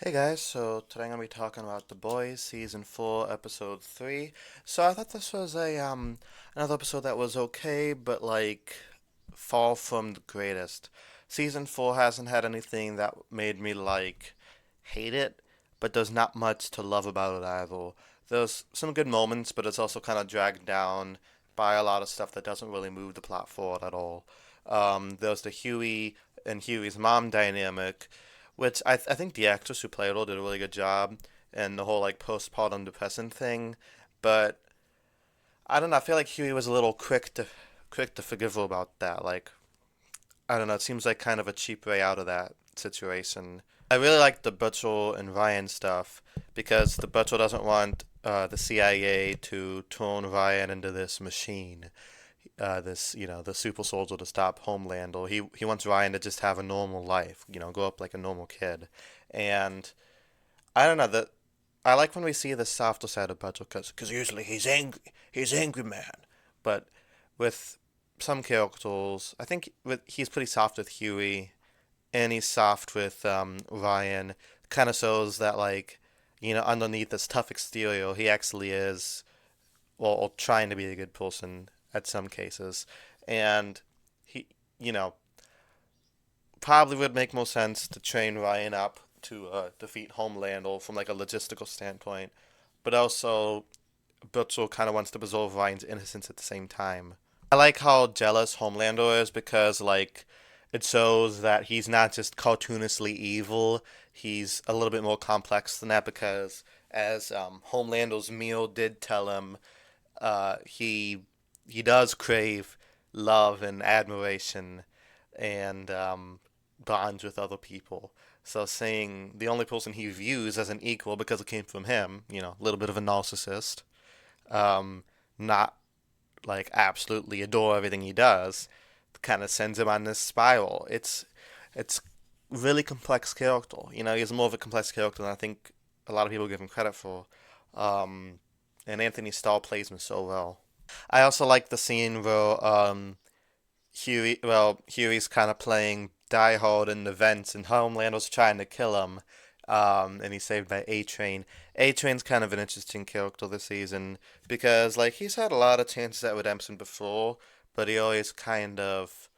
Hey guys, so today I'm gonna be talking about The Boys, season 4, episode 3. So I thought this was a another episode that was okay, but like far from the greatest. Season 4 hasn't had anything that made me like hate it, but there's not much to love about it either. There's some good moments, but it's also kind of dragged down by a lot of stuff that doesn't really move the plot forward at all. There's the Huey and Huey's mom dynamic, which I think the actress who played her did a really good job, and the whole like postpartum depression thing. But I don't know. I feel like Huey was a little quick to forgive her about that. Like I don't know. It seems like kind of a cheap way out of that situation. I really like the Butcher and Ryan stuff because the Butcher doesn't want the CIA to turn Ryan into this machine, this the super soldier to stop Homelander. He wants Ryan to just have a normal life, grow up like a normal kid. And I don't know that I like when we see the softer side of Butcher because usually he's angry man, but with some characters, I think he's pretty soft with Huey and he's soft with Ryan. Kind of shows that like underneath this tough exterior, he actually is or trying to be a good person at some cases, and he you know probably would make more sense to train Ryan up to defeat Homelander from like a logistical standpoint, but also Butcher kind of wants to preserve Ryan's innocence at the same time. I like how jealous Homelander is because like it shows that he's not just cartoonishly evil. He's a little bit more complex than that because as Homelander's meal did tell him, he does crave love and admiration and bonds with other people. So saying the only person he views as an equal because it came from him, a little bit of a narcissist, um, not like absolutely adore everything he does, kind of sends him on this spiral. It's really complex character. He's more of a complex character than I think a lot of people give him credit for. Um, and Anthony Starr plays him so well. I also like the scene where Huey's kind of playing Die Hard in the vents, and Homelander's trying to kill him, and he's saved by A-Train. A-Train's kind of an interesting character this season because, like, he's had a lot of chances at redemption before, but he always kind of,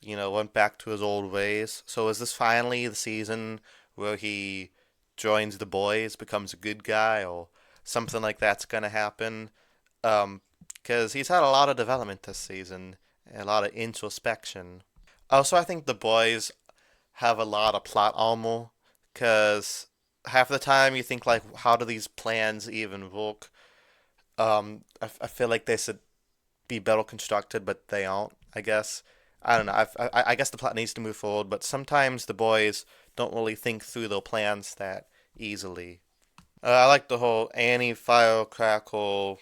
went back to his old ways. So is this finally the season where he joins the boys, becomes a good guy, or something like that's gonna happen? Um, because he's had a lot of development this season, a lot of introspection. Also, I think the boys have a lot of plot armor, because half the time you think like, how do these plans even work? I feel like they should be better constructed, but they aren't. I guess I don't know. I guess the plot needs to move forward, but sometimes the boys don't really think through their plans that easily. I like the whole Annie Firecrackle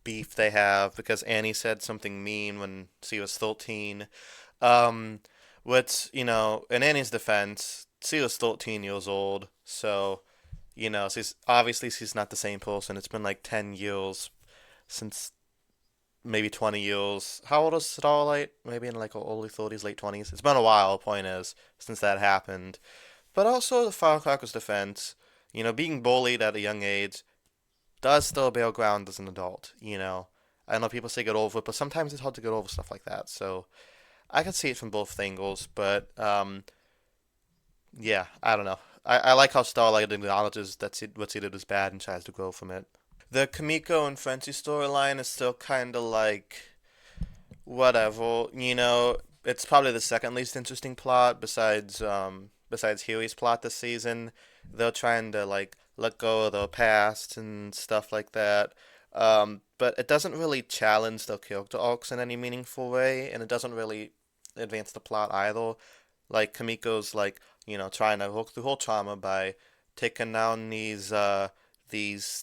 beef they have because Annie said something mean when she was 13. Um, which, in Annie's defense, she was 13 years old, so, she's not the same person. It's been like 10 years since maybe 20 years. How old is Starlight? Maybe in like her early 30s, late 20s. It's been a while, point is, since that happened. But also, the Firecracker's defense, being bullied at a young age does still bear ground as an adult. I know people say get over it, but sometimes it's hard to get over stuff like that. So I can see it from both angles, but yeah, I don't know. I like how Starlight acknowledges that what she did was bad and tries to grow from it. The Kamiko and Frenchie storyline is still kind of like whatever. It's probably the second least interesting plot besides Huey's plot this season. They're trying to like let go of their past and stuff like that. But it doesn't really challenge the character arcs in any meaningful way, and it doesn't really advance the plot either. Like Kamiko's like, trying to work through her trauma by taking down these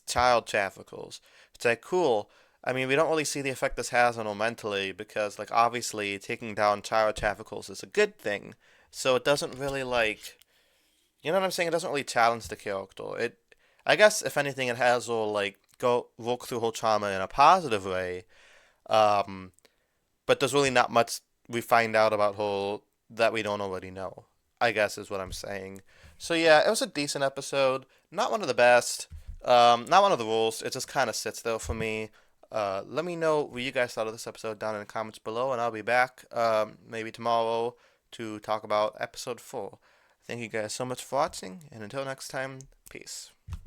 child traffickers. It's like cool. I mean, we don't really see the effect this has on her mentally because, like, obviously taking down child traffickers is a good thing. So it doesn't really like, what I'm saying? It doesn't really challenge the character. I guess, if anything, it has her like go work through her trauma in a positive way. Um, but there's really not much we find out about her that we don't already know. I guess is what I'm saying. So yeah, it was a decent episode. Not one of the best. Not one of the rules. It just kind of sits there for me. Let me know what you guys thought of this episode down in the comments below, and I'll be back maybe tomorrow to talk about episode 4. Thank you guys so much for watching, and until next time, peace.